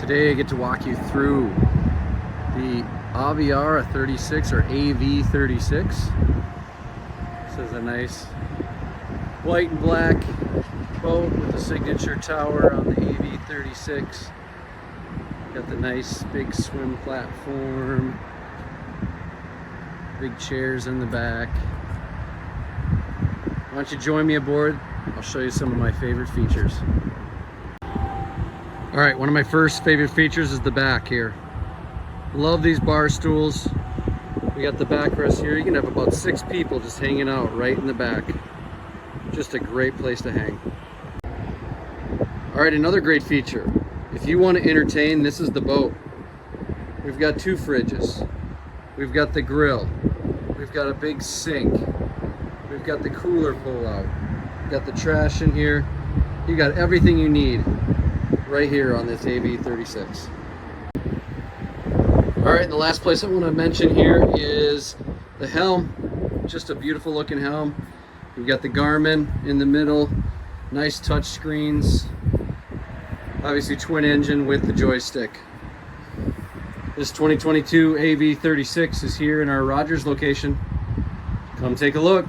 Today I get to walk you through the Aviara 36 or AV36. This is a nice white and black boat with the signature tower on the AV36. Got the nice big swim platform, big chairs in the back. Why don't you join me aboard? I'll show you some of my favorite features. All right, one of my first favorite features is the back here. Love these bar stools. We got the backrest here. You can have about 6 people just hanging out right in the back. Just a great place to hang. All right, another great feature. If you want to entertain, this is the boat. We've got 2 fridges. We've got the grill. We've got a big sink. We've got the cooler pull out. We've got the trash in here. You got everything you need right here on this AV36. All right, and the last place I want to mention here is the helm. Just a beautiful looking helm. We've got the Garmin in the middle, nice touch screens, obviously twin engine with the joystick. This 2022 AV36 is here in our Rogers location. Come take a look.